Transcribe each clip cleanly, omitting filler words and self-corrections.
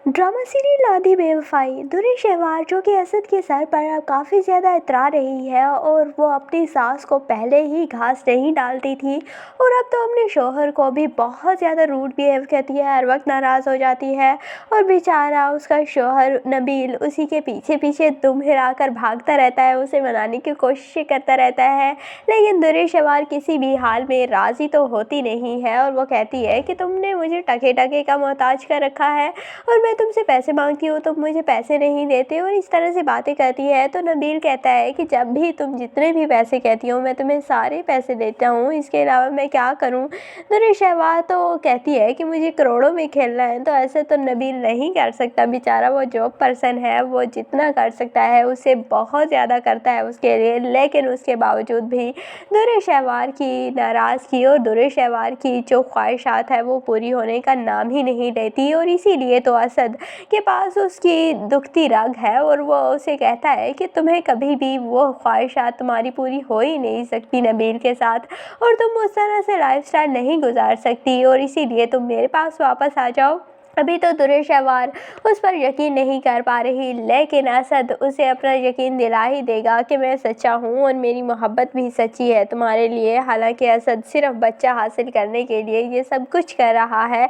Drama serial आधी बेवफाई दुर्रे शहवार जो कि असद के सर पर अब काफ़ी ज़्यादा इतरा रही है और वो अपनी सास को पहले ही घास नहीं डालती थी और अब तो अपने शोहर को भी बहुत ज़्यादा रूड बिहेव करती है, हर वक्त नाराज़ हो जाती है और बेचारा उसका शोहर नबील उसी के पीछे पीछे दुम हिलाकर भागता रहता है, उसे मनाने की कोशिश करता रहता है। लेकिन दुर्रे शहवार किसी भी हाल में राज़ी तो होती नहीं है और वो कहती है कि तुमने मुझे टके टके का मोहताज कर रखा है और मैं तुमसे पैसे मांगती हूँ तुम मुझे पैसे नहीं देते और इस तरह से बातें करती है। तो नबील कहता है कि जब भी तुम जितने भी पैसे कहती हो मैं तुम्हें सारे पैसे देता हूँ, इसके अलावा मैं क्या करूँ। दुर्रे शहवार तो कहती है कि मुझे करोड़ों में खेलना है, तो ऐसे तो नबील नहीं कर सकता, बेचारा वो जॉब पर्सन है, वो जितना कर सकता है उससे बहुत ज़्यादा करता है उसके लिए। लेकिन उसके बावजूद भी दुर्रे शहवार की नाराज़गी और दुर्रे शहवार की जो ख्वाहिशात है वो पूरी होने का नाम ही नहीं लेती और इसीलिए तो असद के पास उसकी दुखती रग है और वो उसे कहता है कि तुम्हें कभी भी वो ख्वाहिशात तुम्हारी पूरी हो ही नहीं सकती नबील के साथ और तुम उस तरह से लाइफस्टाइल नहीं गुजार सकती और इसीलिए तुम मेरे पास वापस आ जाओ। अभी तो दुर्रे शहवार उस पर यकीन नहीं कर पा रही, लेकिन असद उसे अपना यकीन दिला ही देगा कि मैं सच्चा हूँ और मेरी मोहब्बत भी सच्ची है तुम्हारे लिए। हालांकि असद सिर्फ बच्चा हासिल करने के लिए ये सब कुछ कर रहा है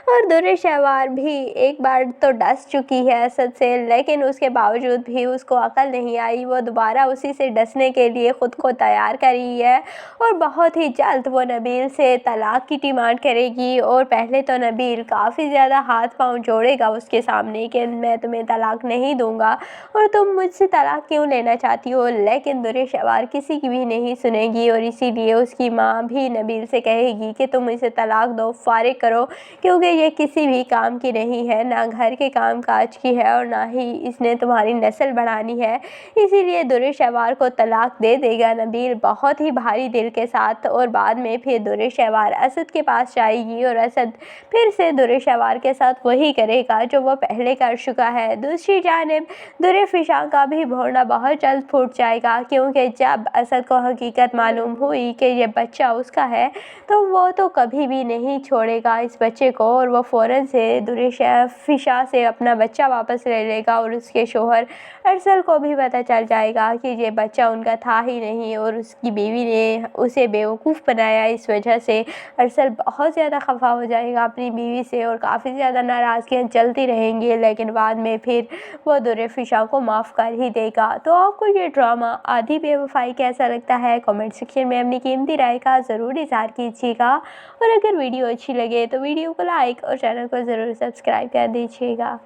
और दुर्रे शहवार भी एक बार तो डस चुकी है असद से, लेकिन उसके बावजूद भी उसको अकल नहीं आई, वो दोबारा उसी से डसने के लिए ख़ुद को तैयार कर रही है और बहुत ही जल्द वो नबील से तलाक की डिमांड करेगी। और पहले तो नबील काफ़ी ज़्यादा हाथ पांव जोड़ेगा उसके सामने कि मैं तुम्हें तलाक नहीं दूंगा और तुम मुझसे तलाक क्यों लेना चाहती हो, लेकिन दुर्रे शहवार किसी की भी नहीं सुनेगी और इसीलिए उसकी माँ भी नबील से कहेगी कि तुम इसे तलाक दो, फारिग करो, क्योंकि ये किसी भी काम की नहीं है, ना घर के काम काज की है और ना ही इसने तुम्हारी नस्ल बढ़ानी है। इसीलिए दुर्रे शहवार को तलाक दे देगा नबील बहुत ही भारी दिल के साथ और बाद में फिर दुर्रे शहवार असद के पास जाएगी और असद फिर से दुर्रे शहवार के साथ वही करेगा जो वो पहले कर चुका है। दूसरी जानिब दुर्रे फिशा का भी भौंरा बहुत जल्द फूट जाएगा, क्योंकि जब असद को हकीकत मालूम हुई कि ये बच्चा उसका है तो वो तो कभी भी नहीं छोड़ेगा इस बच्चे को और वो फ़ौरन से दुर्रे फिशा से अपना बच्चा वापस ले लेगा और उसके शोहर अरसल को भी पता चल जाएगा कि ये बच्चा उनका था ही नहीं और उसकी बीवी ने उसे बेवकूफ़ बनाया। इस वजह से अरसल बहुत ज़्यादा खफा हो जाएगा अपनी बीवी से और काफ़ी ज़्यादा नाराज़गियाँ चलती रहेंगी, लेकिन बाद में फिर वो दुर्रे फिशा को माफ़ कर ही देगा। तो आपको ये ड्रामा आधी बेवफाई कैसा लगता है, कमेंट सेक्शन में अपनी कीमती राय का ज़रूर इज़हार कीजिएगा और अगर वीडियो अच्छी लगे तो वीडियो को लाइक और चैनल को ज़रूर सब्सक्राइब कर दीजिएगा।